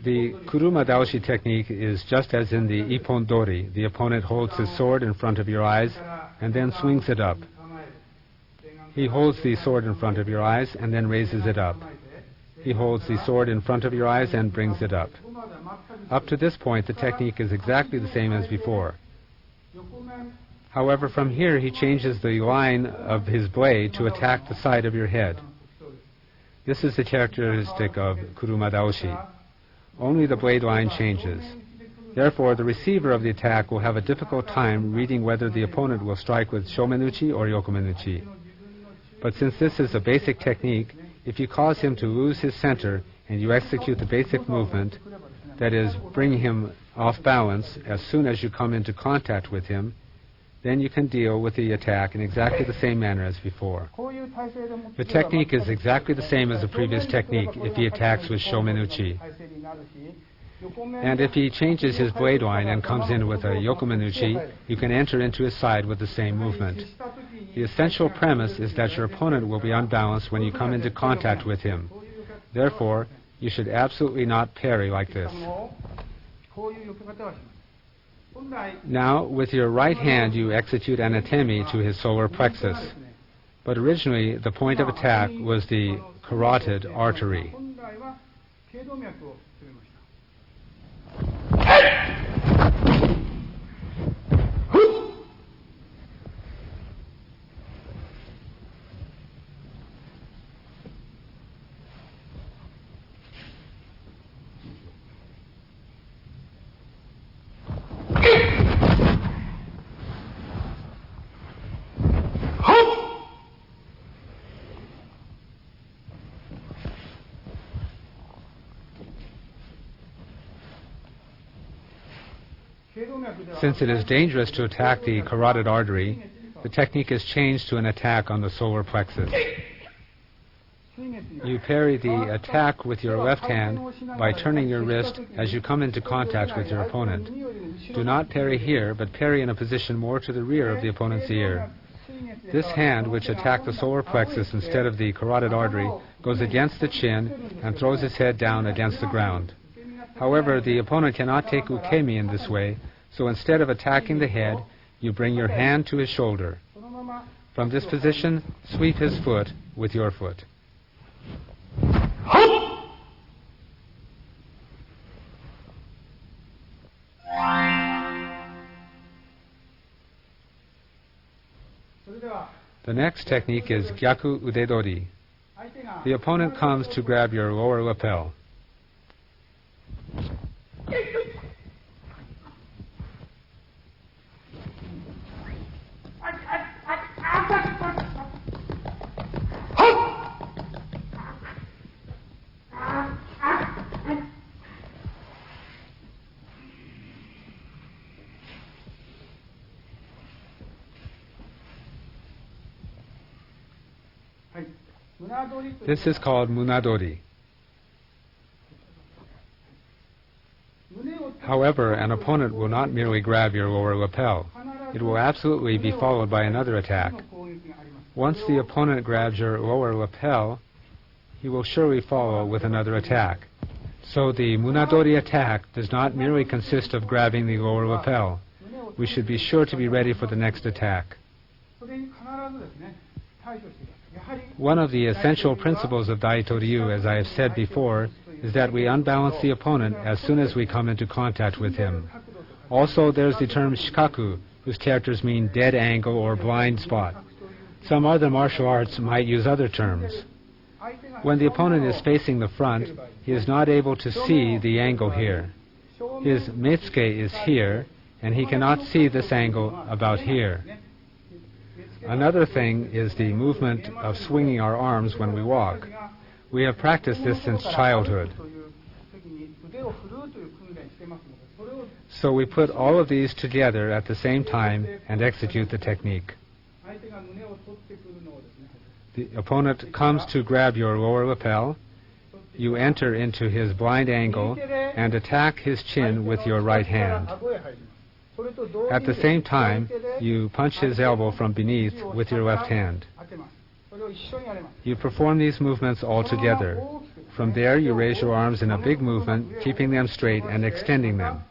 The kuruma daoshi technique is just as in the ippon dori. The opponent holds his sword in front of your eyes and then swings it up. He holds the sword in front of your eyes and then raises it up. He holds the sword in front of your eyes and brings it up. Up to this point, the technique is exactly the same as before. However, from here he changes the line of his blade to attack the side of your head. This is the characteristic of kuruma daoshi. Only the blade line changes. Therefore, the receiver of the attack will have a difficult time reading whether the opponent will strike with shomenuchi or yokomenuchi. But since this is a basic technique, if you cause him to lose his center and you execute the basic movement, that is, bring him off balance as soon as you come into contact with him, then you can deal with the attack in exactly the same manner as before. The technique is exactly the same as the previous technique if he attacks with shomenuchi. And if he changes his blade line and comes in with a yokomenuchi, you can enter into his side with the same movement. The essential premise is that your opponent will be unbalanced when you come into contact with him. Therefore, you should absolutely not parry like this. Now, with your right hand, you execute an atemi to his solar plexus. But originally, the point of attack was the carotid artery. Since it is dangerous to attack the carotid artery, the technique is changed to an attack on the solar plexus. You parry the attack with your left hand by turning your wrist as you come into contact with your opponent. Do not parry here, but parry in a position more to the rear of the opponent's ear. This hand, which attacked the solar plexus instead of the carotid artery, goes against the chin and throws his head down against the ground. However, the opponent cannot take ukemi in this way, so instead of attacking the head, you bring your hand to his shoulder. From this position, sweep his foot with your foot. The next technique is gyaku udedori. The opponent comes to grab your lower lapel. This is called munadori. However, an opponent will not merely grab your lower lapel. It will absolutely be followed by another attack. Once the opponent grabs your lower lapel, he will surely follow with another attack. So the munadori attack does not merely consist of grabbing the lower lapel. We should be sure to be ready for the next attack. One of the essential principles of Daito-ryu, as I have said before, is that we unbalance the opponent as soon as we come into contact with him. Also, there's the term shikaku, whose characters mean dead angle or blind spot. Some other martial arts might use other terms. When the opponent is facing the front, he is not able to see the angle here. His metsuke is here, and he cannot see this angle about here. Another thing is the movement of swinging our arms when we walk. We have practiced this since childhood. So we put all of these together at the same time and execute the technique. The opponent comes to grab your lower lapel. You enter into his blind angle and attack his chin with your right hand. At the same time, you punch his elbow from beneath with your left hand. You perform these movements all together. From there, you raise your arms in a big movement, keeping them straight and extending them.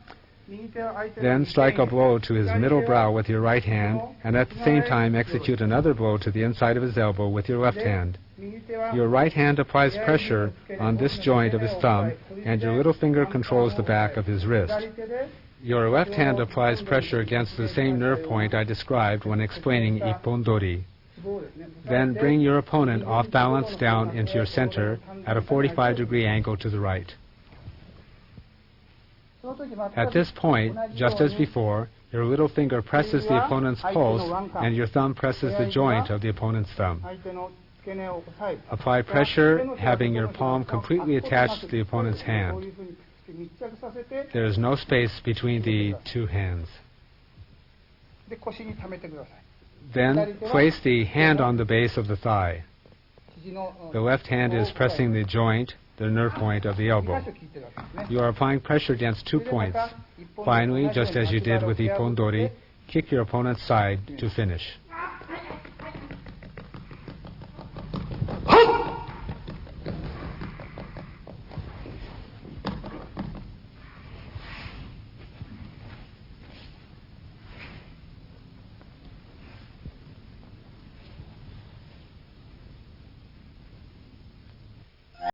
Then strike a blow to his middle brow with your right hand, and at the same time execute another blow to the inside of his elbow with your left hand. Your right hand applies pressure on this joint of his thumb, and your little finger controls the back of his wrist. Your left hand applies pressure against the same nerve point I described when explaining Ippon-dori. Then bring your opponent off balance down into your center at a 45-degree angle to the right. At this point, just as before, your little finger presses the opponent's pulse and your thumb presses the joint of the opponent's thumb. Apply pressure, having your palm completely attached to the opponent's hand. There is no space between the two hands. Then place the hand on the base of the thigh. The left hand is pressing the joint, the nerve point of the elbow. You are applying pressure against 2 points. Finally, just as you did with Ippon-dori, kick your opponent's side to finish.